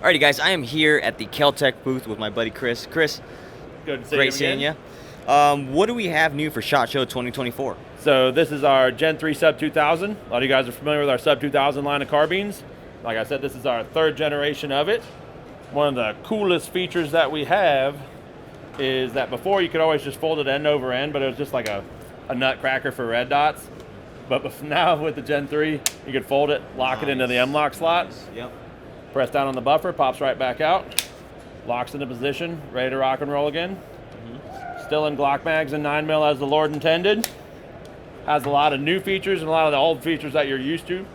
Alrighty guys, I am here at the Keltec booth with my buddy Chris. Chris, Good to see great you seeing you. again. What do we have new for SHOT Show 2024? So this is our Gen 3 Sub 2000. A lot of you guys are familiar with our Sub 2000 line of carbines. Like I said, this is our third generation of it. One of the coolest features that we have is that before you could always just fold it end over end, but it was just like a nutcracker for red dots. But now with the Gen 3, you could fold it, lock it into the M-lock slot. Yep. Press down on the buffer, pops right back out, locks into position, ready to rock and roll again. Still in Glock mags and 9mm as the Lord intended. Has a lot of new features and a lot of the old features that you're used to.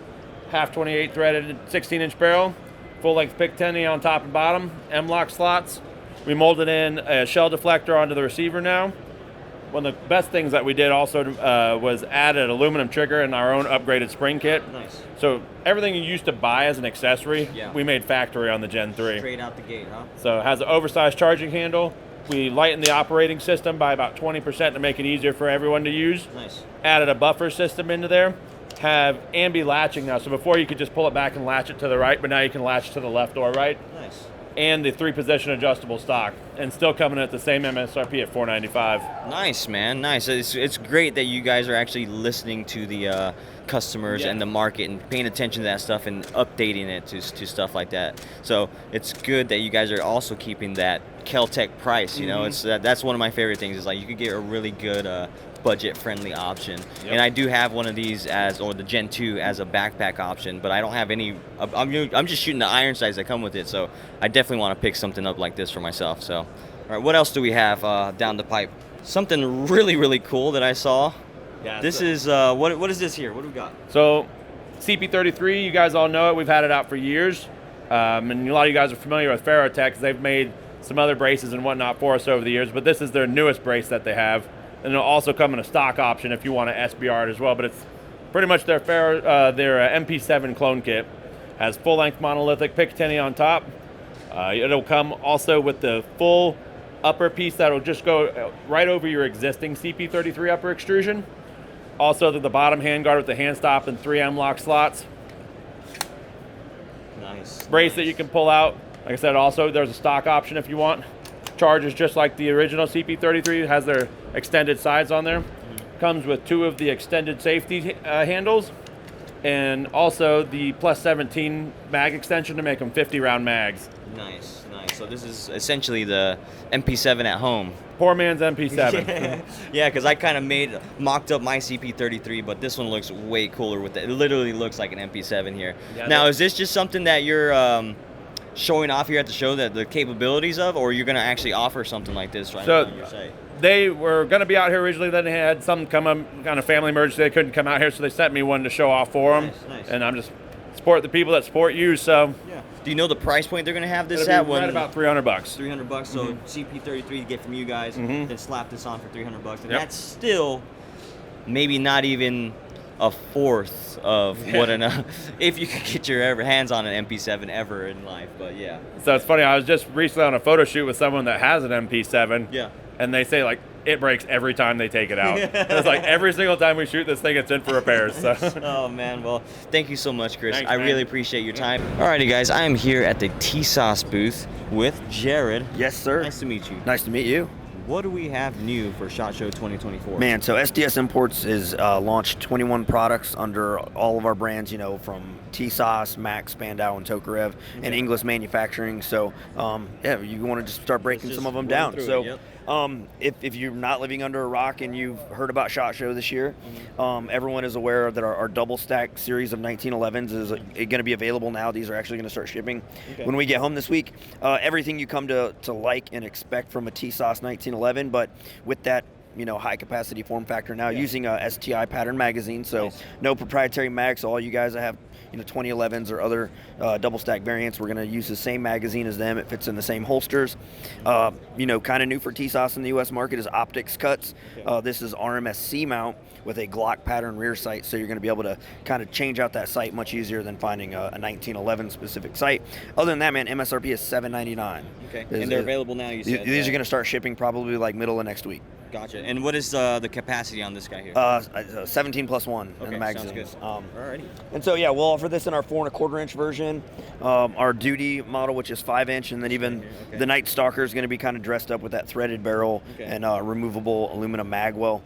Half 28 threaded 16-inch barrel, full-length pick tenny on top and bottom, M-lock slots. We molded in a shell deflector onto the receiver now. One of the best things that we did also was add an aluminum trigger and our own upgraded spring kit. Nice. So everything you used to buy as an accessory, we made factory on the Gen 3. Straight out the gate, huh? So it has an oversized charging handle. We lightened the operating system by about 20% to make it easier for everyone to use. Nice. Added a buffer system into there. Have ambi latching now. So before you could just pull it back and latch it to the right, but now you can latch to the left or right. Nice. And the 3-position adjustable stock, and still coming at the same MSRP at $495. Nice, man. Nice. It's great that you guys are actually listening to the customers and the market and paying attention to that stuff and updating it to stuff like that. So it's good that you guys are also keeping that Keltec price. You know, that's one of my favorite things. Is like you could get a really good budget-friendly option. And I do have one of these or the Gen 2 as a backpack option, but I don't have any. I'm just shooting the iron sights that come with it, so I definitely want to pick something up like this for myself. So, all right, what else do we have down the pipe? Something really, really cool that I saw. Yeah. This is what is this here? What do we got? So, CP33, you guys all know it. We've had it out for years, and a lot of you guys are familiar with Ferrotec. They've made some other braces and whatnot for us over the years, but this is their newest brace that they have. And it'll also come in a stock option if you want to SBR it as well. But it's pretty much their MP7 clone kit. Has full-length monolithic pick tenny on top. It'll come also with the full upper piece that'll just go right over your existing CP33 upper extrusion. Also the bottom handguard with the hand stop and 3 M-lock slots. Nice. Brace that you can pull out. Like I said, also there's a stock option if you want. Charges just like the original CP33. It has their extended sides on there. Comes with 2 of the extended safety handles, and also the plus 17 mag extension to make them 50-round mags. Nice, nice. So this is essentially the MP7 at home. Poor man's MP7. Yeah, because I kind of mocked up my CP33, but this one looks way cooler with it. It literally looks like an MP7 here. Yeah, now, is this just something that you're showing off here at the show, that the capabilities of, or you're going to actually offer something like this on your site? They were going to be out here originally, then they had some come up, kind of family emergency, they couldn't come out here, so they sent me one to show off for them. Nice. And I'm just support the people that support you, so. Yeah. Do you know the price point they're going to have this at? Right about $300. $300, so CP33 to get from you guys, then slap this on for $300. And that's still maybe not even a fourth of what if you could get your hands on an MP7 ever in life, but yeah. So it's funny, I was just recently on a photo shoot with someone that has an MP7. Yeah. And they say, like, it breaks every time they take it out. It's like every single time we shoot this thing, it's in for repairs. So. Oh, man. Well, thank you so much, Chris. Thanks, I really appreciate your time. Alrighty, guys. I am here at the TSOS booth with Jared. Yes, sir. Nice to meet you. Nice to meet you. What do we have new for SHOT Show 2024? Man, so SDS Imports is launched 21 products under all of our brands, you know, from TSOS, Max, Spandau, and Tokarev, and English Manufacturing. So, yeah, you want to just start breaking some of them down. So, if you're not living under a rock and you've heard about SHOT Show this year, everyone is aware that our double stack series of 1911s is going to be available now. These are actually going to start shipping when we get home this week. Everything you come to like and expect from a TSOS 1911, but with that, you know, high capacity form factor now, using a STI pattern magazine. So no proprietary mag. So all you guys that have, you know, 2011s or other double stack variants, we're going to use the same magazine as them. It fits in the same holsters. You know, kind of new for TSOS in the U.S. market is optics cuts. This is RMS C mount with a Glock pattern rear sight, so you're going to be able to kind of change out that sight much easier than finding a 1911 specific sight. Other than that, man, MSRP is $799. Okay, and they're available now, you said? These are going to start shipping probably like middle of next week. Gotcha. And what is the capacity on this guy here? 17 plus 1 in the Sounds magazine. good. Alrighty. And so, yeah, we'll offer this in our 4 1/4 inch version, our duty model, which is 5 inch, and then even the Night Stalker is going to be kind of dressed up with that threaded barrel and removable aluminum magwell.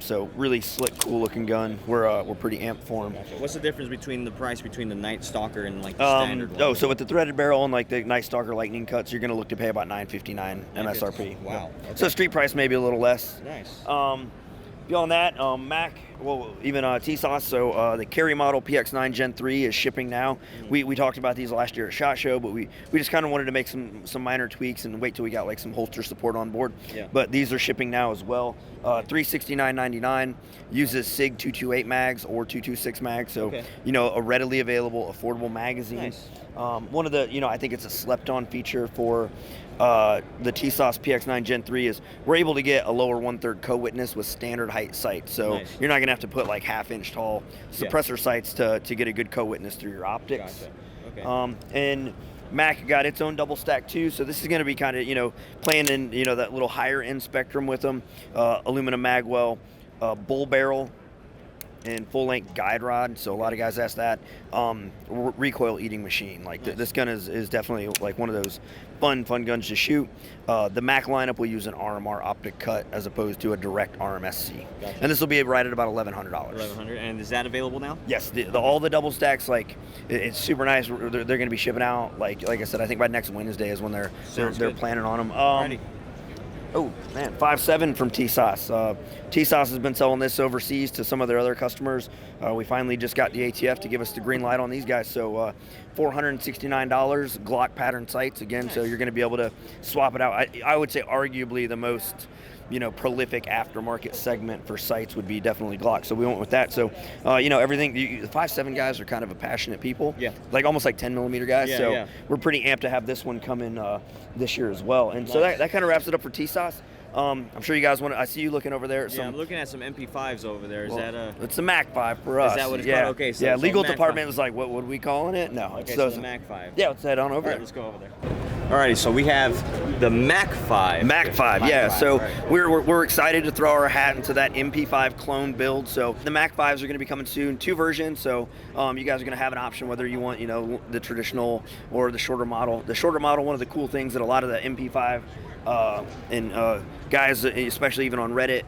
So really slick, cool looking gun. We're pretty amped for them. Gotcha. What's the difference between the price between the Night Stalker and like the standard one? Oh, so with the threaded barrel and like the Night Stalker lightning cuts, you're going to look to pay about $9.59 MSRP. Wow. Yeah. So street price maybe a little less. Nice. Beyond that, Mac, well, even TSOS, so the carry model PX9 Gen 3 is shipping now. We talked about these last year at SHOT Show, but we just kind of wanted to make some minor tweaks and wait till we got like some holster support on board. Yeah. But these are shipping now as well. $369.99, uses SIG 228 mags or 226 mags, so a readily available, affordable magazine. Nice. One of the, I think it's a slept-on feature for the TSOS PX9 Gen 3 is we're able to get a lower 1/3 co-witness with standard height sights. So you're not going to have to put like 1/2 inch tall suppressor sights to get a good co-witness through your optics. Gotcha. Okay. And Mac got its own double stack too, so this is going to be kind of playing in that little higher end spectrum with them. Aluminum magwell, bull barrel, and full-length guide rod. So a lot of guys ask that. Recoil eating machine. Like this gun is definitely like one of those fun guns to shoot. The Mac lineup will use an RMR optic cut as opposed to a direct RMSC. Gotcha. And this will be right at about $1,100. $1,100. And is that available now? Yes, all the double stacks, like it's super nice. They're going to be shipping out. Like I said, I think by next Wednesday is when they're planning on them. Oh man, 5.7 from TSOS. TSOS has been selling this overseas to some of their other customers. We finally just got the ATF to give us the green light on these guys. So $469, Glock pattern sights again. So you're going to be able to swap it out. I would say arguably the most prolific aftermarket segment for sights would be definitely Glock. So we went with that. So everything. The 5.7 guys are kind of a passionate people. Yeah. Like almost like 10 millimeter guys. Yeah, so we're pretty amped to have this one come in this year as well. And so that kind of wraps it up for TSOS. I'm sure you guys want to. I see you looking over there. I'm looking at some MP5s over there. Is that a? It's the Mac 5 for us. Is that what it's called? Okay. So legal Mac department 5. was like, what would we calling it? No. Okay, so the Mac 5. Yeah, let's head on over All there. right, let's go over there. Alrighty, so we have the Mac 5. Mac 5, yeah. 5, so right. we're excited to throw our hat into that MP5 clone build. So the Mac 5s are going to be coming soon, 2 versions. So you guys are going to have an option whether you want the traditional or the shorter model. The shorter model, one of the cool things that a lot of the MP5 and guys, especially even on Reddit,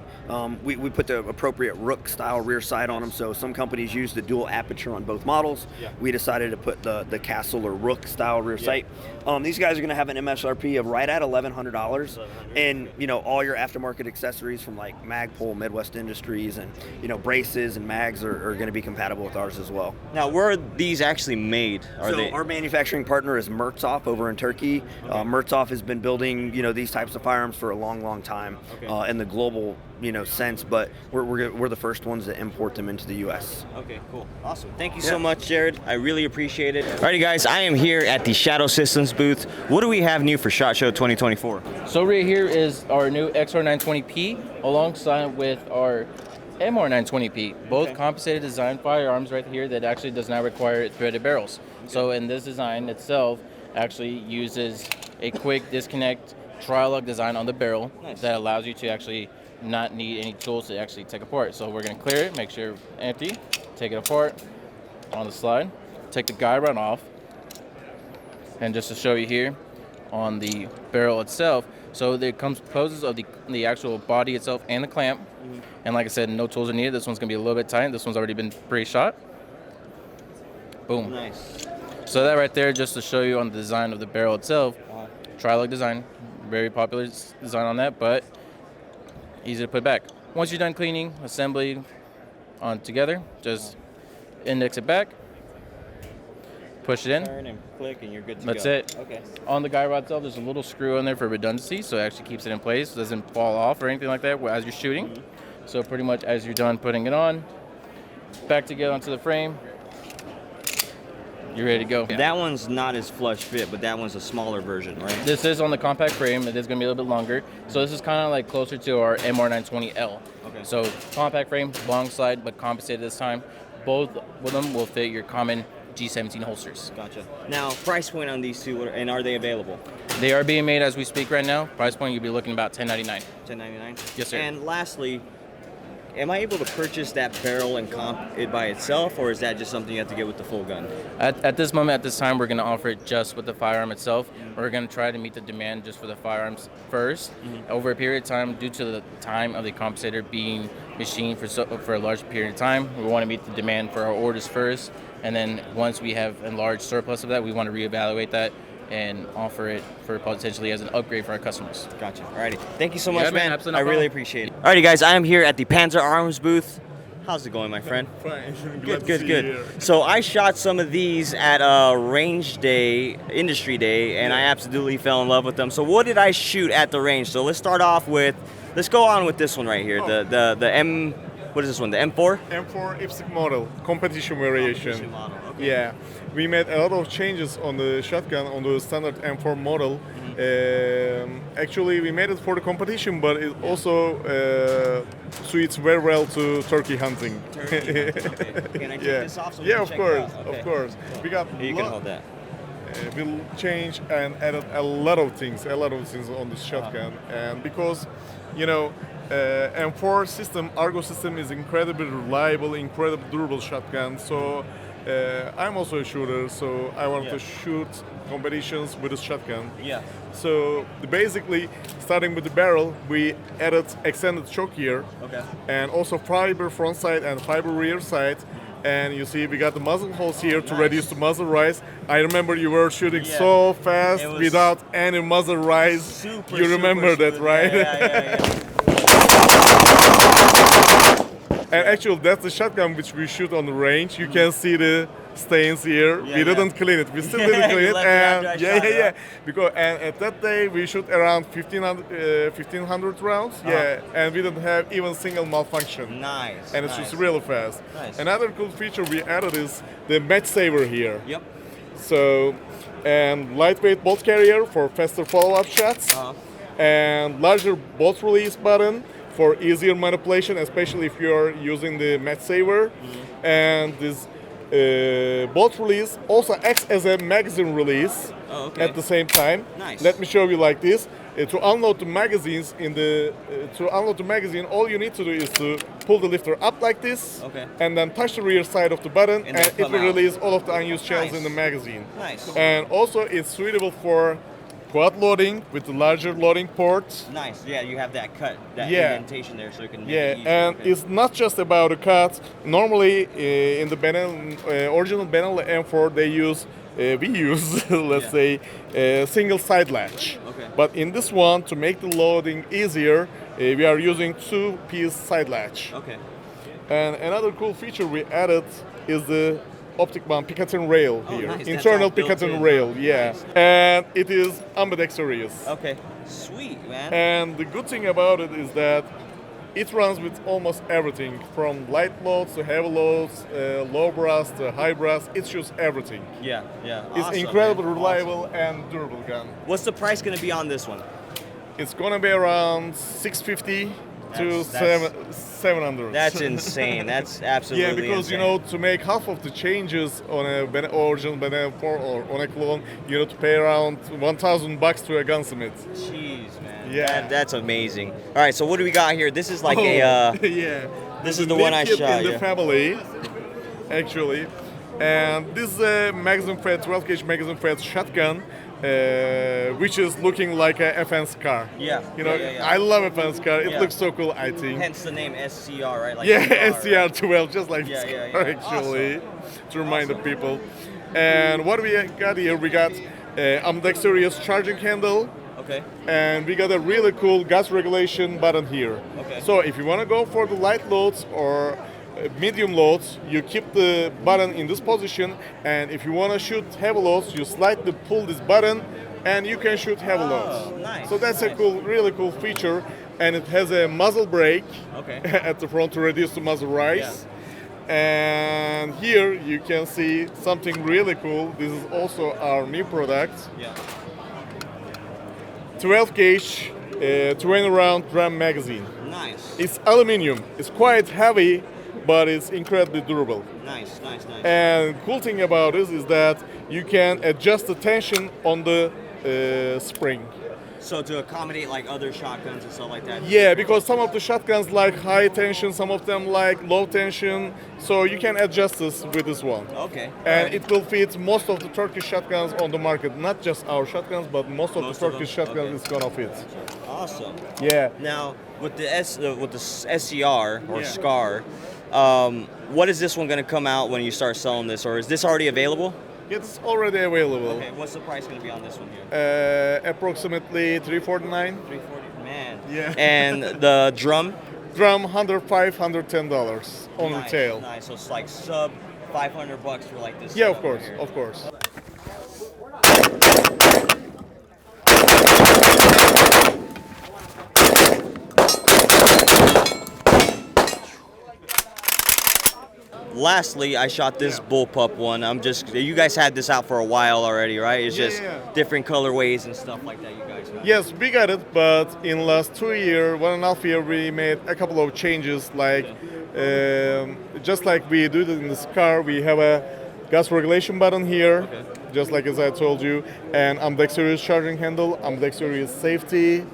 we put the appropriate Rook style rear sight on them. So some companies use the dual aperture on both models. Yeah. We decided to put the Castle or Rook style rear sight. These guys are going to have an MSRP of right at $1,100, and all your aftermarket accessories from like Magpul, Midwest Industries, and braces and mags are going to be compatible with ours as well. Now, where are these actually made? Our manufacturing partner is Mertzhoff over in Turkey. Mertzhoff has been building these types of firearms for a long time in the global sense, but we're the first ones to import them into the U.S. Okay, cool, awesome. Thank you so much, Jared. I really appreciate it. Alrighty, guys, I am here at the Shadow Systems booth. What do we have new for SHOT Show 2024? So right here is our new XR920P alongside with our MR920P, both compensated design firearms right here that actually does not require threaded barrels. So in this design itself actually uses a quick disconnect tri-lug design on the barrel that allows you to actually not need any tools to actually take apart. So we're going to clear it, make sure it's empty, take it apart on the slide, take the guide rod off, and just to show you here on the barrel itself, so it composes of the actual body itself and the clamp. And like I said, no tools are needed. This one's going to be a little bit tight. This one's already been pre-shot. Boom. Nice. So that right there, just to show you on the design of the barrel itself, tri-lug design, very popular design on that, but easy to put back. Once you're done cleaning, assembly on together, just index it back, push it in. Turn and click and you're good to That's go. it. Okay. On the guide rod itself, there's a little screw in there for redundancy, so it actually keeps it in place, doesn't fall off or anything like that as you're shooting. So pretty much as you're done putting it on, back together onto the frame, you're ready to go. That one's not as flush fit, but that one's a smaller version, right? This is on the compact frame. It is going to be a little bit longer. So this is kind of like closer to our MR920L. Okay. So compact frame, long slide, but compensated this time. Both of them will fit your common G17 holsters. Gotcha. Now, price point on these two, and are they available? They are being made as we speak right now. Price point, you'll be looking about $10.99. $10.99. Yes, sir. And lastly, am I able to purchase that barrel and comp it by itself, or is that just something you have to get with the full gun? At this moment, at this time, we're going to offer it just with the firearm itself. We're going to try to meet the demand just for the firearms first. Over a period of time, due to the time of the compensator being machined for a large period of time, we want to meet the demand for our orders first. And then once we have a large surplus of that, we want to reevaluate that and offer it for potentially as an upgrade for our customers. Gotcha. Alrighty. Thank you so much, Yeah, man. man. Absolutely I no really problem. appreciate it. Alrighty, guys. I am here at the Panzer Arms booth. How's it going, my friend? Fine. Good. So I shot some of these at Range Day, Industry Day, and I absolutely fell in love with them. So what did I shoot at the range? So let's start off with, let's go on with this one right here. The M, what is this one? The M4? M4 IPSC model, competition variation. Competition model, okay. Yeah, we made a lot of changes on the shotgun on the standard M4 model. Actually, we made it for the competition, but it also suits very well to turkey hunting. Okay. Can I take this off so we yeah, can of check course, it out? Okay. of course. We got You can hold that. we'll change and added a lot of things on this shotgun, and because M4 system, Argo system is incredibly reliable, incredibly durable shotgun. So I'm also a shooter, so I want to shoot competitions with a shotgun. Yeah. So basically, starting with the barrel, we added extended choke here, Okay. and also fiber front side and fiber rear side. And you see, we got the muzzle holes here to reduce the muzzle rise. I remember you were shooting so fast It was without any muzzle rise. Super, You remember super that, smooth. right? Yeah. And actually, that's the shotgun which we shoot on the range. You can see the stains here. Yeah, We didn't clean it. We still didn't clean You it. left it And after I shot it, right? Because at that day we shoot around 1,500 rounds. Yeah, and we didn't have even single malfunction. Nice. And it's nice. just really fast. Nice. Another cool feature we added is the match saver here. Yep. So, and lightweight bolt carrier for faster follow-up shots, and larger bolt release button for easier manipulation, especially if you're using the match saver. And this bolt release also acts as a magazine release at the same time. Nice. Let me show you like this. To unload the magazines all you need to do is to pull the lifter up like this, and then touch the rear side of the button, and they'll it will come out. release all of the unused shells Nice. in the magazine. Nice. And also, it's suitable for quad loading with the larger loading port. Nice. Yeah, you have that cut, that Yeah. indentation there, so you can make Yeah, it easier. and Okay. it's not just about a cut. Normally, in the original Benelli M4, we use, let's say, a single side latch. Okay. But in this one, to make the loading easier, we are using two-piece side latch. Okay. And another cool feature we added is the optic mount Picatinny rail here. nice. That's Internal all built Picatinny in. rail, yeah. Nice. And it is ambidextrous. Okay. Sweet, man. And the good thing about it is that it runs with almost everything, from light loads to heavy loads, low brass to high brass. It shoots everything. Yeah. It's Awesome, incredibly man. reliable and durable gun. What's the price going to be on this one? It's gonna be around 650 to That's- 700. That's insane. That's absolutely Yeah, because insane. to make half of the changes on a original Benelli 4 or on a clone, you need to pay around $1,000 to a gunsmith. Jeez, man. Yeah. That's amazing. All right, so what do we got here? This is like yeah. This The is the one I new kid shot. in the Yeah. family, actually, and this is a magazine fed 12 gauge magazine fed shotgun, which is looking like a FN's car. Yeah. Yeah. I love FN's car. It Yeah. looks so cool. I think. Hence the name SCR, right? Like Yeah, SCR, right? SCR-12, just like Yeah, this yeah, car, yeah. actually, to remind the people. And what we got here, we got ambidextrous charging handle, Okay. and we got a really cool gas regulation button here. Okay. So if you want to go for the light loads or medium loads, you keep the button in this position, and if you want to shoot heavy loads, you slightly pull this button, and you can shoot heavy loads. Nice, So that's a nice. really cool feature, and it has a muzzle brake Okay. at the front to reduce the muzzle rise. And here you can see something really cool. This is also our new product. Yeah. 12 gauge, 20 round drum magazine. Nice. It's aluminum. It's quite heavy, but it's incredibly durable. Nice, nice, nice. And cool thing about this is that you can adjust the tension on the spring. So to accommodate like other shotguns and stuff like that. Yeah, because some of the shotguns like high tension, some of them like low tension. So you can adjust this with this one. Okay. And it will fit most of the Turkish shotguns on the market. Not just our shotguns, but most of the Turkish shotguns is gonna fit. Awesome. Yeah. Now with the SCR or Yeah. SCAR, what is this one going to come out when you start selling this, or is this already available? It's already available. Okay. What's the price going to be on this one here? Approximately 349. 340. Man. Yeah. And the drum. Drum $105, $110 on Nice, retail. Nice. So it's like sub $500 for like this. Yeah, setup of course, right here. of course. Lastly, I shot this bullpup one. You guys had this out for a while already, right? It's Yeah, just yeah. different colorways and stuff like that you guys have. Yes, we got it, but in last 2 years, 1.5 years, we made a couple of changes. Like, just like we do it in this car, we have a gas regulation button here, just like as I told you, and ambidextrous charging handle, ambidextrous safety,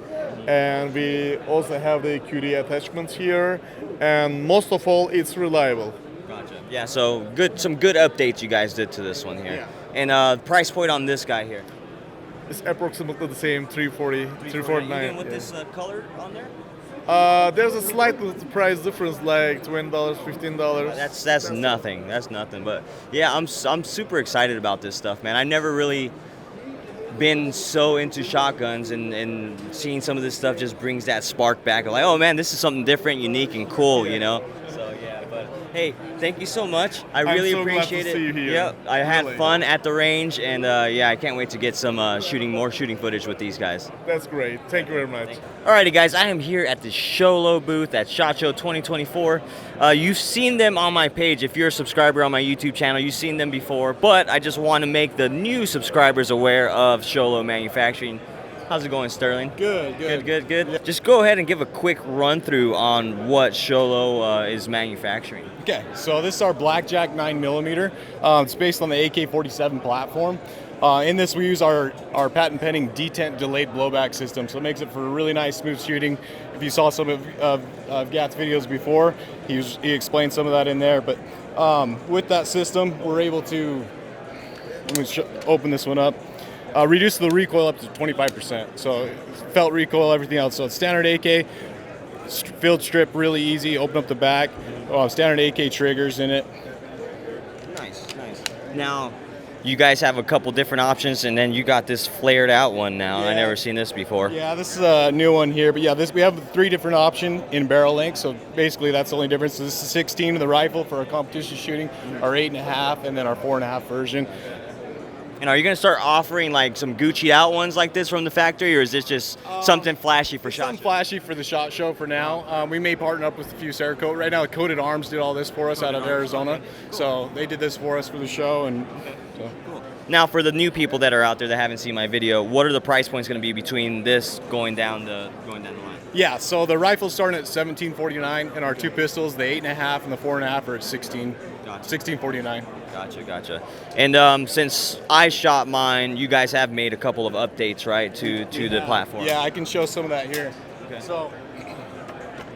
and we also have the QD attachment here, and most of all, it's reliable. Gotcha. Yeah, so some good updates you guys did to this one here. Yeah. And price point on this guy here. It's approximately the same, 340, 349. Even with this color on there? There's a slight price difference, like $20, $15. That's nothing. That's nothing. But yeah, I'm super excited about this stuff, man. I never really been so into shotguns, and seeing some of this stuff just brings that spark back. Like, oh man, this is something different, unique, and cool, you know. So yeah, but hey, thank you so much. I really so glad to appreciate it. see you here. Yep, I had Really. fun at the range, and yeah, I can't wait to get some more shooting footage with these guys. That's great. Thank you very much. Alrighty guys, I am here at the Sholo booth at SHOT Show 2024. You've seen them on my page. If you're a subscriber on my YouTube channel, you've seen them before, but I just want to make the new subscribers aware of Sholo Manufacturing. How's it going, Sterling? Good. Just go ahead and give a quick run through on what Sholo is manufacturing. Okay, so this is our Blackjack 9mm. It's based on the AK-47 platform. In this, we use our patent pending detent delayed blowback system, so it makes it for really nice, smooth shooting. If you saw some of Gat's videos before, he explained some of that in there. But with that system, we're able to, let me open this one up, reduce the recoil up to 25%. So felt recoil, everything else. So it's standard AK, field strip, really easy. Open up the back. Standard AK triggers in it. Nice. Now, you guys have a couple different options, and then you got this flared out one now. Yeah. I never seen this before. Yeah, this is a new one here, but yeah, we have 3 different options in barrel length, so basically that's the only difference. So this is 16 of the rifle for our competition shooting, our 8.5, and then our 4.5 version. And are you going to start offering like some Gucci'd out ones like this from the factory, or is this just something flashy for SHOT Something Show? flashy for the SHOT Show for now. We may partner up with a few Cerakote. Right now, Coated Arms did all this for us out of Arizona, so they did this for us for the show. And so. Now, for the new people that are out there that haven't seen my video, what are the price points going to be between this going down the line? Yeah, so the rifle's starting at $17.49, and our 2 pistols, the 8.5 and the 4.5, are at $16.49. Gotcha. And since I shot mine, you guys have made a couple of updates, right, to the platform? Yeah, I can show some of that here. Okay. So,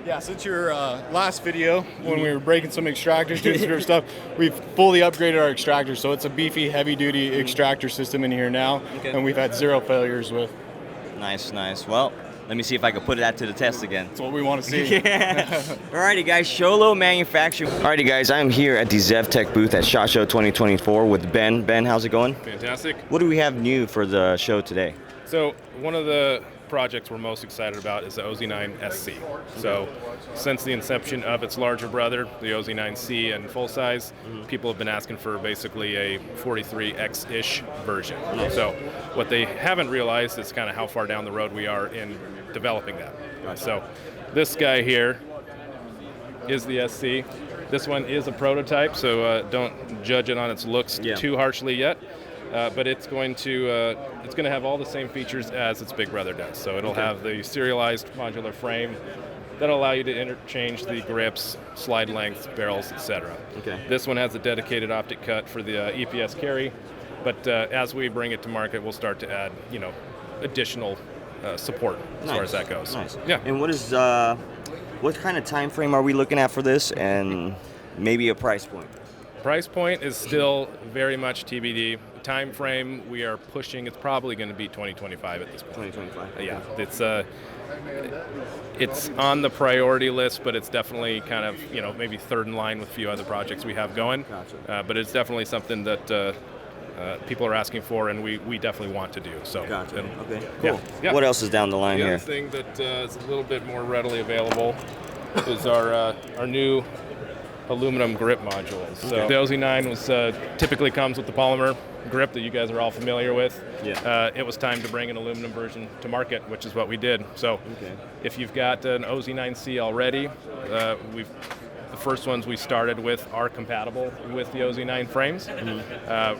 yeah, since your last video, when we were breaking some extractors, doing some different stuff, we've fully upgraded our extractor. So it's a beefy, heavy-duty extractor system in here now, and we've had 0 failures with. Nice. Well, let me see if I can put that to the test again. That's what we want to see. Yeah. Alrighty, guys. Sholo Manufacturing. Alrighty, guys. I'm here at the ZevTech booth at SHOT Show 2024 with Ben. Ben, how's it going? Fantastic. What do we have new for the show today? So one of the projects we're most excited about is the OZ9 SC. So since the inception of its larger brother, the OZ9C and full size, people have been asking for basically a 43X-ish version. So what they haven't realized is kind of how far down the road we are in developing that. So this guy here is the SC. This one is a prototype, so don't judge it on its looks too harshly yet. But it's going to have all the same features as its big brother does. So it'll have the serialized modular frame, that allow you to interchange the grips, slide lengths, barrels, etc. Okay. This one has a dedicated optic cut for the EPS carry, but as we bring it to market, we'll start to add, additional support as far as that goes. Nice. Yeah. And what kind of time frame are we looking at for this, and maybe a price point? Price point is still very much TBD. Time frame we are pushing, it's probably going to be 2025 at this point. 2025. Yeah, it's on the priority list, but it's definitely kind of maybe third in line with a few other projects we have going. Gotcha. But it's definitely something that people are asking for, and we definitely want to do. So. Gotcha. Okay. Yeah. Cool. Yeah. What else is down the line The here? other thing that is a little bit more readily available is our new aluminum grip modules. So the OZ9 was typically comes with the polymer grip that you guys are all familiar with. Yeah. It was time to bring an aluminum version to market, which is what we did. So if you've got an OZ9C already, the first ones we started with are compatible with the OZ9 frames.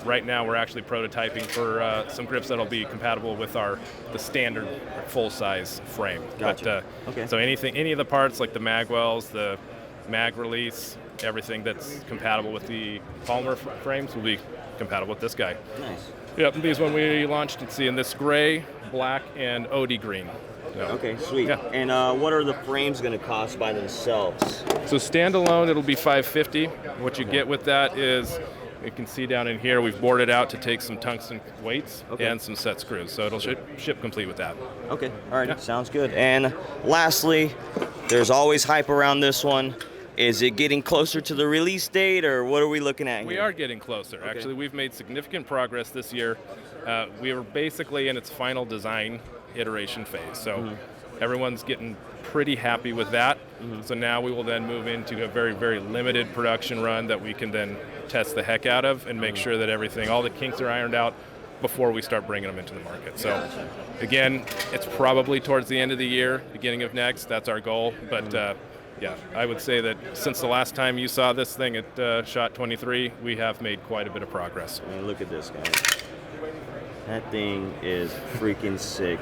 Right now we're actually prototyping for some grips that'll be compatible with the standard full-size frame. Gotcha. But, so any of the parts like the mag wells, the mag release, everything that's compatible with the polymer frames will be compatible with this guy. Nice. Yep, these when we launched, it's in this gray, black, and OD green. So, Okay, sweet. Yeah. And what are the frames going to cost by themselves? So standalone, it'll be $550. What you get with that is, you can see down in here, we've boarded out to take some tungsten weights and some set screws. So it'll ship complete with that. Okay, all right, sounds good. And lastly, there's always hype around this one. Is it getting closer to the release date, or what are we looking at here? We are getting closer. Actually, we've made significant progress this year. We were basically in its final design iteration phase. So everyone's getting pretty happy with that. So now we will then move into a very, very limited production run that we can then test the heck out of and make sure that all the kinks are ironed out before we start bringing them into the market. So again, it's probably towards the end of the year, beginning of next. That's our goal. But yeah, I would say that since the last time you saw this thing at SHOT 23, we have made quite a bit of progress. I mean, look at this, guys. That thing is freaking sick.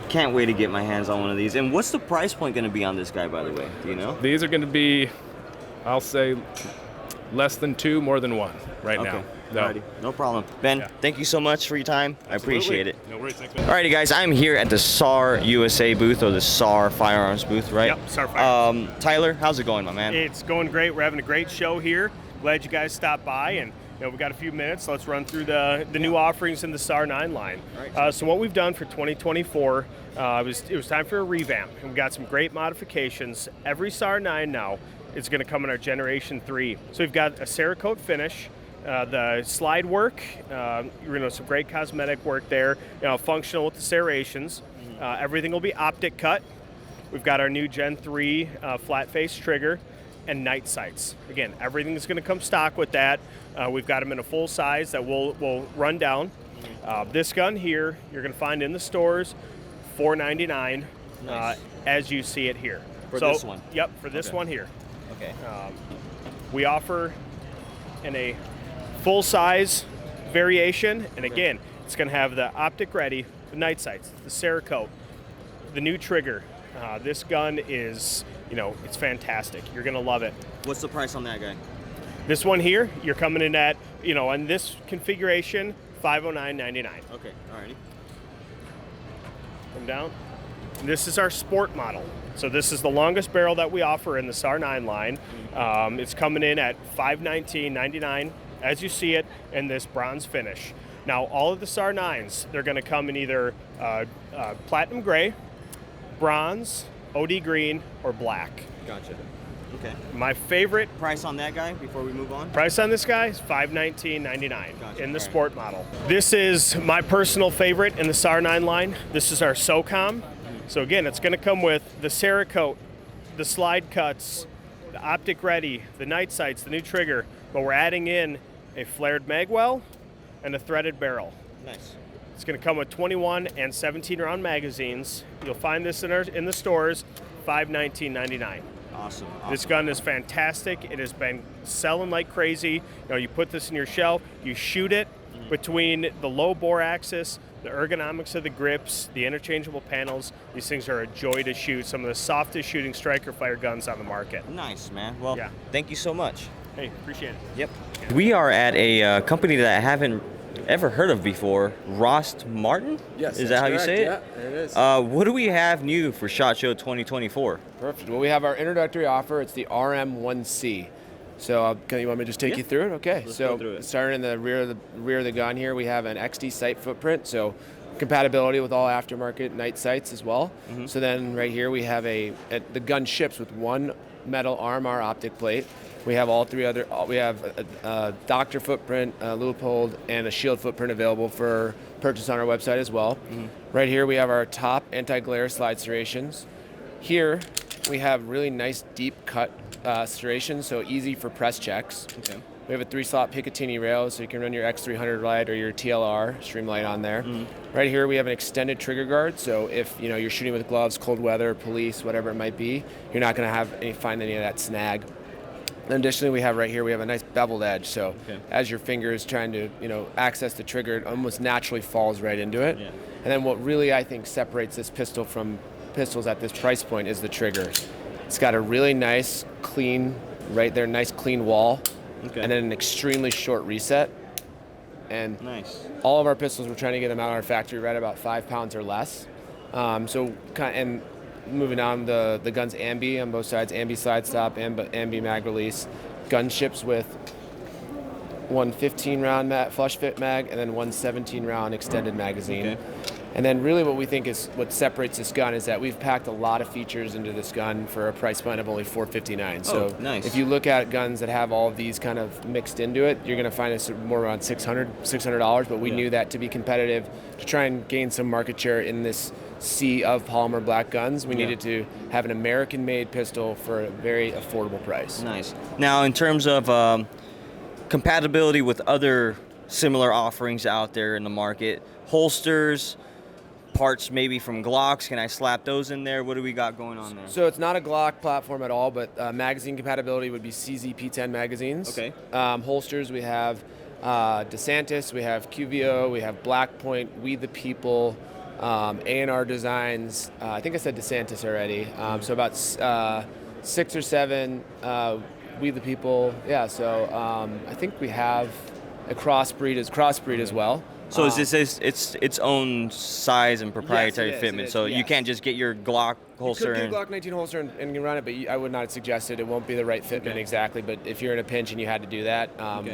Can't wait to get my hands on one of these. And what's the price point going to be on this guy, by the way? Do you know? These are going to be, I'll say, less than 2, more than 1 right now. Alrighty. No problem. Ben, thank you so much for your time. I appreciate it. No worries. Thanks, man. Alrighty, guys, I'm here at the SAR USA booth, or the SAR Firearms booth, right? Yep, SAR Firearms. Tyler, how's it going, my man? It's going great. We're having a great show here. Glad you guys stopped by, and we got a few minutes. Let's run through the new offerings in the SAR 9 line. So what we've done for 2024, it was time for a revamp, and we got some great modifications. Every SAR 9 now is going to come in our Generation 3. So we've got a Cerakote finish. The slide work, some great cosmetic work there, functional with the serrations. Everything will be optic cut. We've got our new Gen 3 flat face trigger and night sights. Again, everything is going to come stock with that. We've got them in a full size that we'll run down. This gun here, you're going to find in the stores, $499, as you see it here. For this one? Yep, for this one here. Okay. We offer in a full size variation, and again, it's going to have the optic ready, the night sights, the Cerakote, the new trigger. This gun is, it's fantastic. You're going to love it. What's the price on that guy? This one here, you're coming in at, on this configuration, $509.99. Okay, alrighty. Come down. This is our sport model. So this is the longest barrel that we offer in the SAR 9 line. It's coming in at $519.99, as you see it, in this bronze finish. Now, all of the SAR 9s, they're going to come in either platinum gray, bronze, OD green, or black. Gotcha. Okay. My favorite price on that guy before we move on? Price on this guy is $519.99 Gotcha. in the sport model. This is my personal favorite in the SAR 9 line. This is our SOCOM. So again, it's going to come with the Cerakote, the slide cuts, the optic ready, the night sights, the new trigger, but we're adding in a flared magwell and a threaded barrel. Nice. It's going to come with 21 and 17 round magazines. You'll find this in the stores, $519.99. Awesome. This gun is fantastic. It has been selling like crazy. You put this in your shelf, you shoot it between the low bore axis, The ergonomics of the grips, the interchangeable panels, these things are a joy to shoot. Some of the softest shooting striker fire guns on the market. Nice, man. Well, Yeah. thank you so much. Hey, appreciate it. Yep. We are at a company that I haven't ever heard of before, Rost Martin? Yes, Is that how you say it? Yeah, it is. What do we have new for SHOT Show 2024? Perfect. Well, we have our introductory offer. It's the RM1C. So, you want me to just take you through it? Okay. Let's so, go through it. starting in the rear of the gun here, we have an XD sight footprint. So, compatibility with all aftermarket night sights as well. Mm-hmm. So then, right here, we have the gun ships with one metal RMR optic plate. We have all three other. We have a Doctor footprint, a Leupold, and a Shield footprint available for purchase on our website as well. Mm-hmm. Right here, we have our top anti-glare slide serrations. Here, we have really nice deep cut serrations, so easy for press checks. Okay. We have a 3-slot Picatinny rail, so you can run your X300 light or your TLR stream light on there. Mm-hmm. Right here, we have an extended trigger guard, so if you're shooting with gloves, cold weather, police, whatever it might be, you're not going to find any of that snag. And additionally, we have a nice beveled edge, so as your finger is trying to access the trigger, it almost naturally falls right into it. Yeah. And then what really I think separates this pistol from pistols at this price point is the trigger. It's got a really nice clean wall, and then an extremely short reset. And nice. All of our pistols, we're trying to get them out of our factory right about 5 pounds or less. And moving on, the gun's ambi on both sides, ambi side stop, ambi mag release. Gun ships with one 15-round flush fit mag and then one 17-round extended magazine. Okay. And then really what we think is what separates this gun is that we've packed a lot of features into this gun for a price point of only $459. So nice. if you look at guns that have all of these kind of mixed into it, you're going to find us more around $600. But we knew that to be competitive, to try and gain some market share in this sea of polymer black guns, we needed to have an American-made pistol for a very affordable price. Nice. Now, in terms of compatibility with other similar offerings out there in the market, holsters, parts maybe from Glocks, can I slap those in there? What do we got going on there? So it's not a Glock platform at all, but magazine compatibility would be CZ P10 magazines. Okay. Holsters, we have DeSantis, we have QVO, we have Blackpoint, We the People, A&R Designs. I think I said DeSantis already. So about 6 or 7 We the People. Yeah, so I think we have a crossbreed as well. So is this its own size and proprietary Yes, it is, fitment? it is, So you yes. can't just get your Glock holster. You could and get a Glock 19 holster and you run it, but I would not suggest it. It won't be the right fitment exactly. But if you're in a pinch and you had to do that,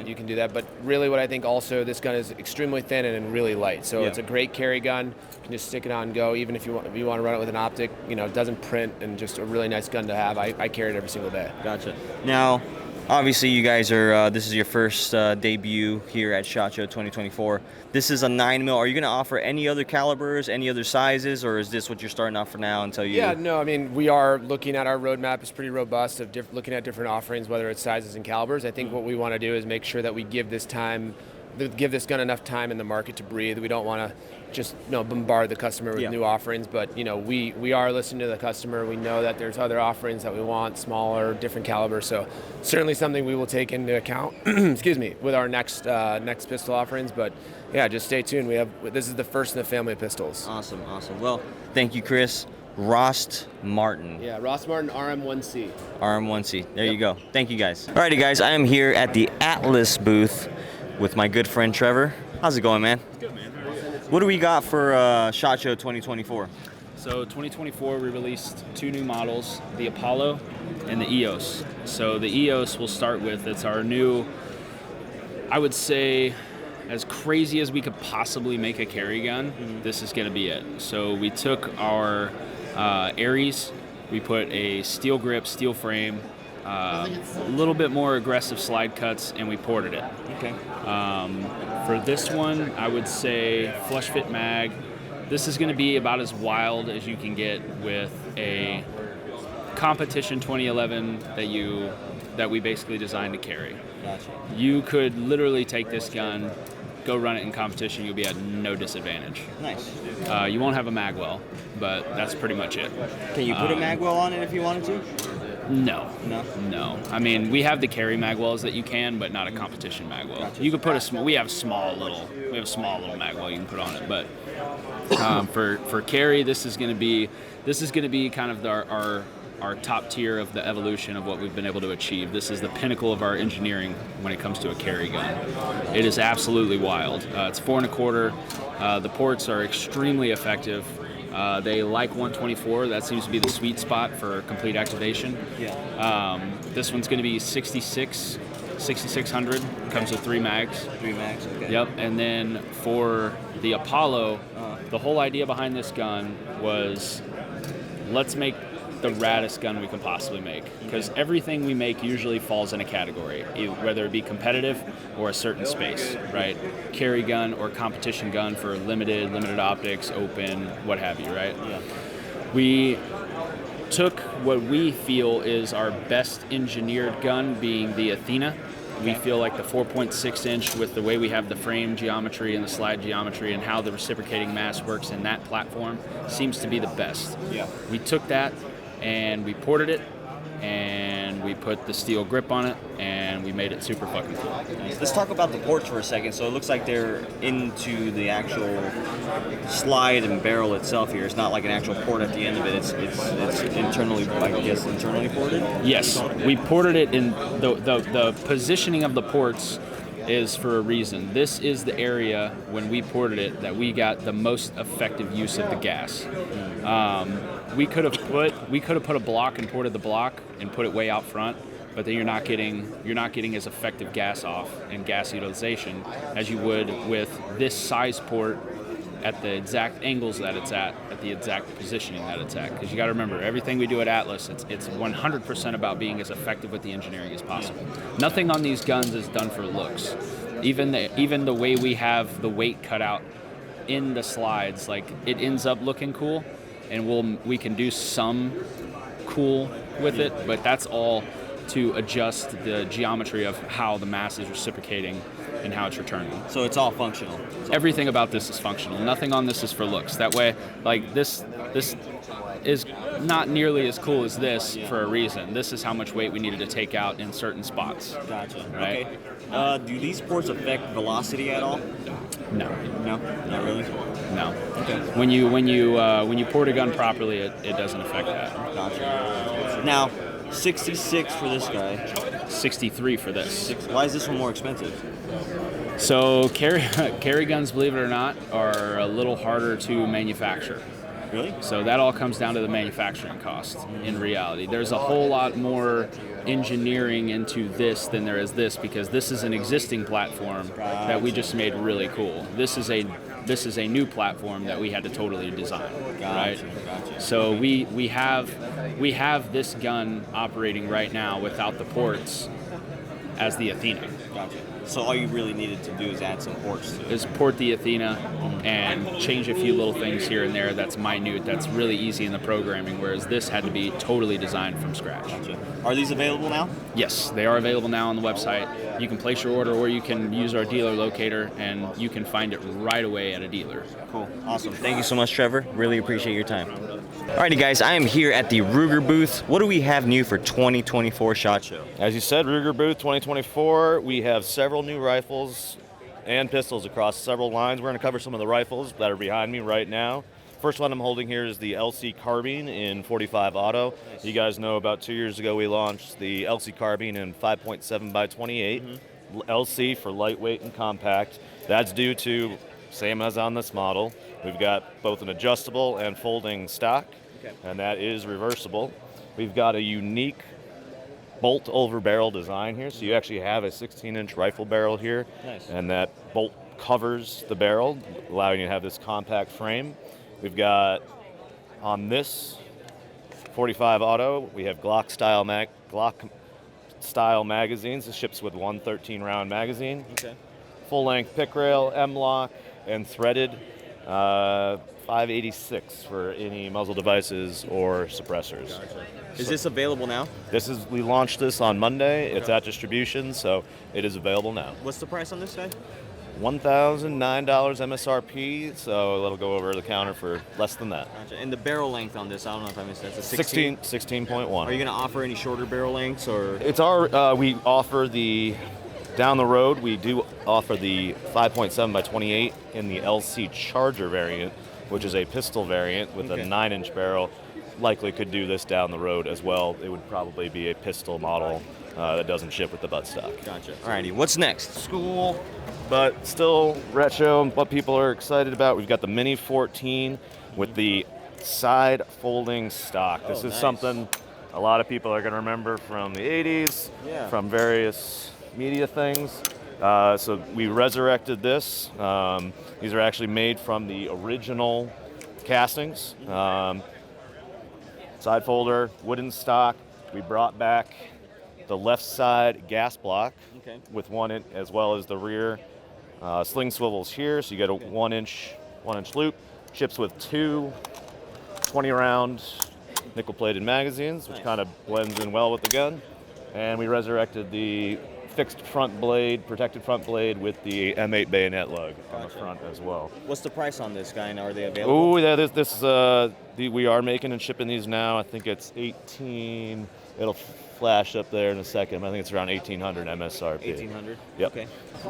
you can do that. But really, what I think also, this gun is extremely thin and really light. So it's a great carry gun. You can just stick it on and go. Even if you want to run it with an optic, it doesn't print, and just a really nice gun to have. I carry it every single day. Gotcha. Now, obviously, you guys are. This is your first debut here at SHOT Show 2024. This is a 9mm. Are you going to offer any other calibers, any other sizes, or is this what you're starting off for now until you? Yeah, no. I mean, we are looking at our roadmap. It's pretty robust of looking at different offerings, whether it's sizes and calibers. I think what we want to do is make sure that we give this gun enough time in the market to breathe. We don't want to just bombard the customer with new offerings, but we are listening to the customer. We know that there's other offerings that we want, smaller, different caliber. So certainly something we will take into account. Excuse me, with our next pistol offerings. But yeah, just stay tuned. This is the first in the family of pistols. Awesome. Well, thank you, Chris. Rost Martin. Yeah, Rost Martin RM1C. RM1C. There you go. Thank you, guys. Alrighty, guys. I am here at the Atlas booth with my good friend Trevor. How's it going, man? It's good, man. How are you? What do we got for SHOT Show 2024? So 2024, we released 2 new models, the Apollo and the EOS. So the EOS we'll start with. It's our new, I would say, as crazy as we could possibly make a carry gun, this is going to be it. So we took our Aries, we put a steel grip, steel frame, a little bit more aggressive slide cuts, and we ported it. Okay. For this one, I would say flush fit mag. This is going to be about as wild as you can get with a competition 2011 that we basically designed to carry. Gotcha. You could literally take this gun, go run it in competition, you'll be at no disadvantage. Nice. You won't have a magwell, but that's pretty much it. Can you put a magwell on it if you wanted to? No. No. I mean, we have the carry magwells that you can, but not a competition magwell. Gotcha. You could put we have small little magwell you can put on it, but For carry, this is going to be kind of our top tier of the evolution of what we've been able to achieve. This is the pinnacle of our engineering when it comes to a carry gun. It is absolutely wild. It's 4 1/4. The ports are extremely effective. They like 124. That seems to be the sweet spot for complete activation. Yeah. This one's going to be 6600. Comes with 3 mags. 3 mags. Okay. Yep. And then for the Apollo, the whole idea behind this gun was, let's make the raddest gun we can possibly make, because everything we make usually falls in a category, whether it be competitive or a certain space, right? Carry gun or competition gun for limited optics, open, what have you, right? Yeah. We took what we feel is our best engineered gun, being the Athena. We feel like the 4.6 inch, with the way we have the frame geometry and the slide geometry and how the reciprocating mass works in that platform, seems to be the best. Yeah. We took that and we ported it, and we put the steel grip on it, and we made it super fucking cool. Nice. Let's talk about the ports for a second. So it looks like they're into the actual slide and barrel itself here. It's not like an actual port at the end of it. It's internally, I guess, internally ported? Yes, we ported it in the positioning of the ports is for a reason. This is the area when we ported it that we got the most effective use of the gas. We could have put a block and ported the block and put it way out front, but then you're not getting as effective gas off and gas utilization as you would with this size port at the exact angles that it's at the exact positioning that it's at. Because you got to remember, everything we do at Atlas, it's 100% about being as effective with the engineering as possible. Nothing on these guns is done for looks. Even the way we have the weight cut out in the slides, like, it ends up looking cool, and we can do some cool with it, but that's all to adjust the geometry of how the mass is reciprocating and how it's returning. So it's all functional. Everything about this is functional. Nothing on this is for looks. That way, like, this is not nearly as cool as this for a reason. This is how much weight we needed to take out in certain spots. Gotcha. Right? Okay. Do these ports affect velocity at all? No. No, not really. No. Okay. When you port a gun properly, it doesn't affect that. Gotcha. Now, 66 for this guy. 63 for this. Why is this one more expensive? So carry guns, believe it or not, are a little harder to manufacture. Really? So that all comes down to the manufacturing cost in reality. There's a whole lot more engineering into this than there is this, because this is an existing platform that we just made really cool. This is a new platform that we had to totally design, right? Gotcha. So we have this gun operating right now without the ports as the Athena. Gotcha. So all you really needed to do is add some ports to it. Is port the Athena and change a few little things here and there that's minute, that's really easy in the programming, whereas this had to be totally designed from scratch. Gotcha. Are these available now? Yes, they are available now on the website. You can place your order, or you can use our dealer locator, and you can find it right away at a dealer. Cool. Awesome. Thank you so much, Trevor. Really appreciate your time. Alrighty, guys, I am here at the Ruger booth. What do we have new for 2024 SHOT Show? As you said, Ruger booth 2024, we have several new rifles and pistols across several lines. We're going to cover some of the rifles that are behind me right now. First one I'm holding here is the LC Carbine in 45 Auto. You guys know about 2 years ago we launched the LC Carbine in 5.7 by 28. LC for lightweight and compact. That's due to, same as on this model, we've got both an adjustable and folding stock, and that is reversible. We've got a unique bolt over barrel design here, so you actually have a 16-inch rifle barrel here, and that bolt covers the barrel, allowing you to have this compact frame. We've got, on this 45 Auto, we have Glock style magazines. This ships with one 13-round magazine. Okay. Full-length pick rail, M-lock, and threaded. 586 for any muzzle devices or suppressors. Gotcha. Is this available now? We launched this on Monday. It's at distribution, so it is available now. What's the price on this guy? $1,009 MSRP, so it'll go over the counter for less than that. Gotcha. And the barrel length on this, I don't know if I missed that. It's a 16.1. Are you going to offer any shorter barrel lengths, or? We offer the Down the road, we do offer the 5.7 by 28 in the LC Charger variant, which is a pistol variant with a 9-inch barrel. Likely could do this down the road as well. It would probably be a pistol model that doesn't ship with the buttstock. Gotcha. Alrighty, what's next? School, but still retro and what people are excited about. We've got the Mini 14 with the side folding stock. This is something a lot of people are going to remember from the 80s, from various media things. So we resurrected this. These are actually made from the original castings. Side folder, wooden stock. We brought back the left side gas block with 1 inch, as well as the rear sling swivels here. So you get a 1-inch loop. Ships with 2 20-round nickel-plated magazines, which kind of blends in well with the gun. And we resurrected the fixed front blade, protected front blade with the M8 bayonet lug on the front as well. What's the price on this guy, and are they available? Oh, yeah, we are making and shipping these now. I think it's 18. It'll flash up there in a second. I think it's around 1,800 MSRP. 1,800. Yep. Okay.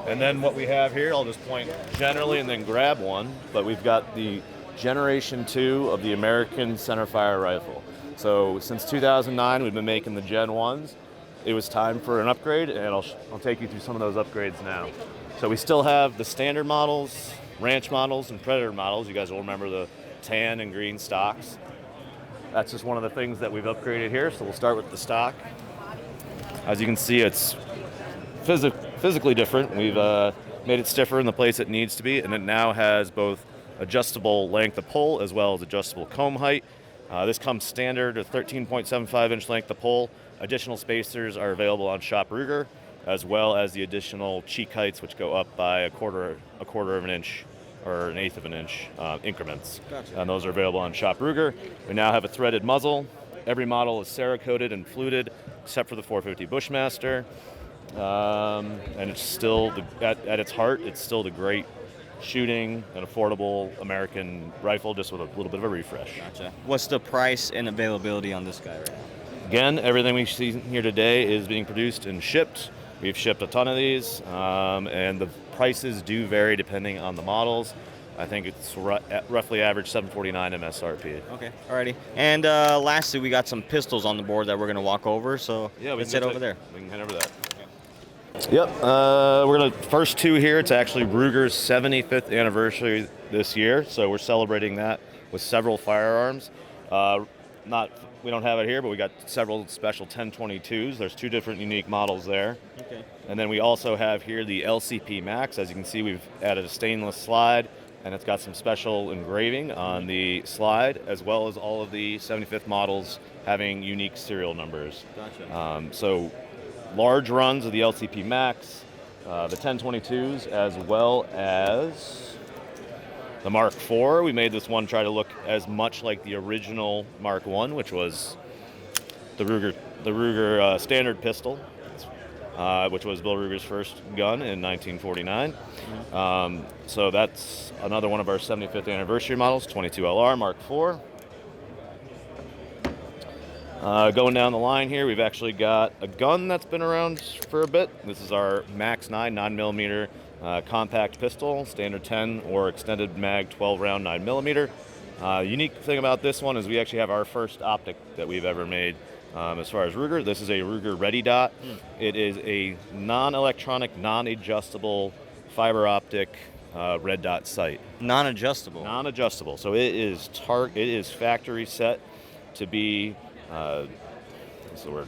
And then what we have here, I'll just point generally and then grab one. But we've got the Generation 2 of the American centerfire rifle. So since 2009, we've been making the Gen 1s. It was time for an upgrade, and I'll take you through some of those upgrades now. So we still have the standard models, ranch models, and predator models. You guys will remember the tan and green stocks. That's just one of the things that we've upgraded here. So we'll start with the stock. As you can see, it's physically different. We've made it stiffer in the place it needs to be, and it now has both adjustable length of pull as well as adjustable comb height. This comes standard at 13.75-inch length of pull. Additional spacers are available on Shop Ruger, as well as the additional cheek heights, which go up by a quarter of an inch or an eighth of an inch increments. Gotcha. And those are available on Shop Ruger. We now have a threaded muzzle. Every model is Cerakoted and fluted, except for the 450 Bushmaster. And it's still, at its heart, it's still the great shooting and affordable American rifle, just with a little bit of a refresh. Gotcha. What's the price and availability on this guy right now? Again, everything we see here today is being produced and shipped. We've shipped a ton of these, and the prices do vary depending on the models. I think it's roughly average $749 MSRP. Okay, alrighty. And lastly, we got some pistols on the board that we're going to walk over, so let's head over there. We can head over that. Yep, we're going to, first two here, it's actually Ruger's 75th anniversary this year, so we're celebrating that with several firearms. We don't have it here, but we got several special 1022s. There's two different unique models there. Okay. And then we also have here the LCP Max. As you can see, we've added a stainless slide, and it's got some special engraving on the slide, as well as all of the 75th models having unique serial numbers. Gotcha. So large runs of the LCP Max, the 1022s, as well as the Mark IV. We made this one try to look as much like the original Mark I, which was the Ruger standard pistol, which was Bill Ruger's first gun in 1949. So that's another one of our 75th anniversary models, 22LR Mark IV. Going down the line here, we've actually got a gun that's been around for a bit. This is our Max 9 9mm compact pistol, standard 10 or extended mag 12 round 9mm. Unique thing about this one is we actually have our first optic that we've ever made as far as Ruger. This is a Ruger Ready Dot. It is a non-electronic, non-adjustable fiber optic red dot sight. Non-adjustable. Non-adjustable. So it is factory set to be what's the word?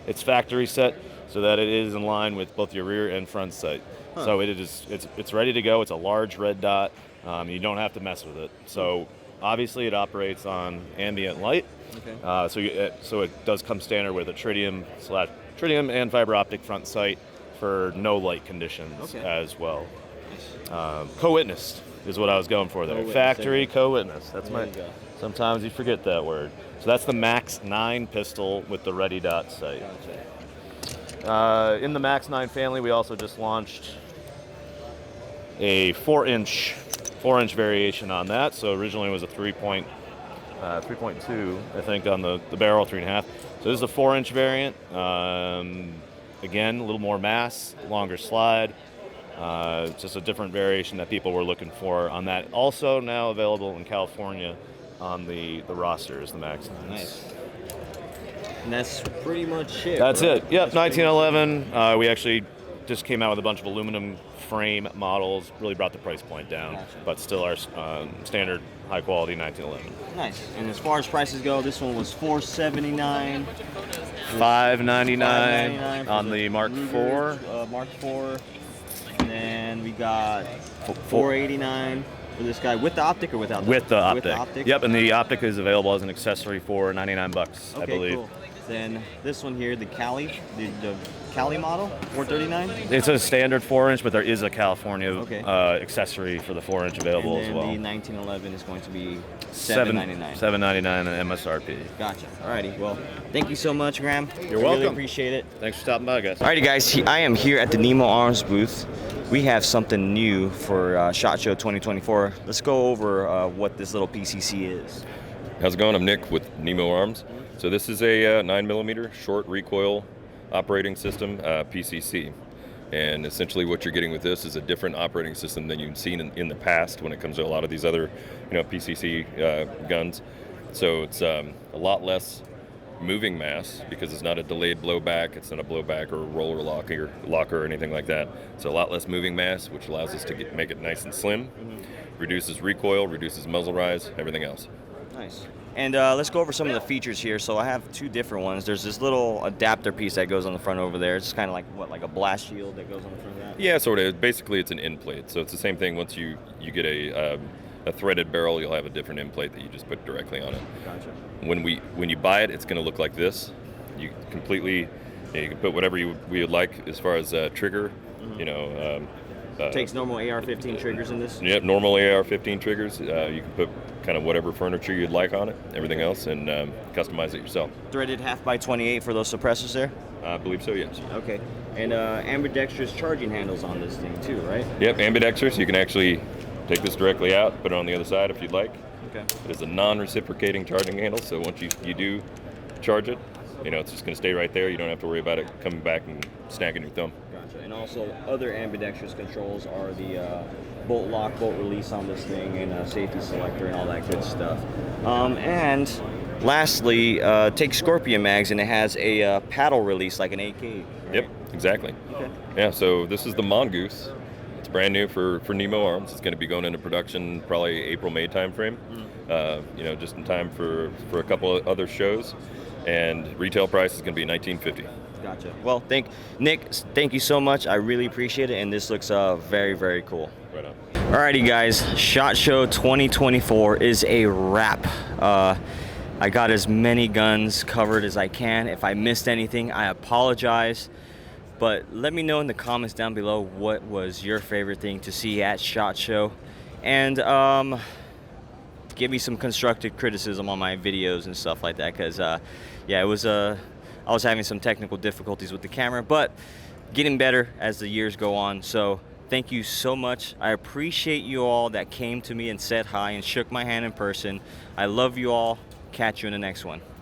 It's factory set so that it is in line with both your rear and front sight. So it's ready to go. It's a large red dot. You don't have to mess with it. So obviously it operates on ambient light. Okay. So it does come standard with a tritium and fiber optic front sight for no light conditions as well. Co-witnessed is what I was going for there. Co-witness, Factory co-witness. That's there you go. Sometimes you forget that word. So that's the Max 9 pistol with the Ready Dot sight. Gotcha. In the Max 9 family, we also just launched a 4-inch variation on that. So originally it was a 3.2, I think, on the barrel, 3.5. So this is a 4-inch variant. again, a little more mass, longer slide. Just a different variation that people were looking for on that. Also now available in California on the rosters, the Max 9s. Nice. And that's pretty much it. That's right? it. Yep, 1911. We actually just came out with a bunch of aluminum frame models. Really brought the price point down, but still our standard high quality 1911. Nice. And as far as prices go, this one was $479. $599 on the Mark IV. Mark IV. And then we got $489 for this guy with the optic or without? With the optic. With the optic. Yep, and the optic is available as an accessory for $99, I believe. Cool. Then this one here, the Cali, the Cali model, $439. It's a standard 4-inch, but there is a California accessory for the 4-inch available and then as well. The 1911 is going to be $799. $799 and MSRP. Gotcha. Alrighty. Well, thank you so much, Graham. You're I welcome. Really appreciate it. Thanks for stopping by, guys. Alrighty, guys. I am here at the Nemo Arms booth. We have something new for SHOT Show 2024. Let's go over what this little PCC is. How's it going? I'm Nick with Nemo Arms. So this is a 9mm short recoil operating system, PCC. And essentially what you're getting with this is a different operating system than you've seen in the past when it comes to a lot of these other PCC guns. So it's a lot less moving mass because it's not a delayed blowback, it's not a blowback or a roller locker or anything like that. So a lot less moving mass, which allows us to make it nice and slim, reduces recoil, reduces muzzle rise, everything else. Nice. And let's go over some of the features here. So I have two different ones. There's this little adapter piece that goes on the front over there. It's kind of like like a blast shield that goes on the front of that? Yeah, sort of. Basically, it's an end plate. So it's the same thing. Once you get a threaded barrel, you'll have a different end plate that you just put directly on it. Gotcha. When you buy it, it's going to look like this. You completely, you can put whatever we would like as far as trigger. Takes normal AR-15 triggers in this? Yep, normal AR-15 triggers. You can put kind of whatever furniture you'd like on it, everything else, and customize it yourself. Threaded 1/2x28 for those suppressors there? I believe so, yes. Okay. And ambidextrous charging handles on this thing too, right? Yep, ambidextrous. You can actually take this directly out, put it on the other side if you'd like. Okay. It is a non-reciprocating charging handle, so once you do charge it, it's just going to stay right there. You don't have to worry about it coming back and snagging your thumb. Gotcha. And also other ambidextrous controls are the bolt lock, bolt release on this thing, and safety selector and all that good stuff. And lastly, take Scorpion mags, and it has a paddle release like an AK. Right? Yep, exactly. Okay. Yeah, so this is the Mongoose. It's brand new for Nemo Arms. It's going to be going into production probably April-May timeframe. Just in time for a couple of other shows. And retail price is going to be $19.50. Gotcha. Well, Nick, thank you so much. I really appreciate it, and this looks very, very cool. Right on. Alrighty, guys. SHOT Show 2024 is a wrap. I got as many guns covered as I can. If I missed anything, I apologize. But let me know in the comments down below what was your favorite thing to see at SHOT Show, and give me some constructive criticism on my videos and stuff like that, because it was I was having some technical difficulties with the camera, but getting better as the years go on. So thank you so much. I appreciate you all that came to me and said hi and shook my hand in person. I love you all. Catch you in the next one.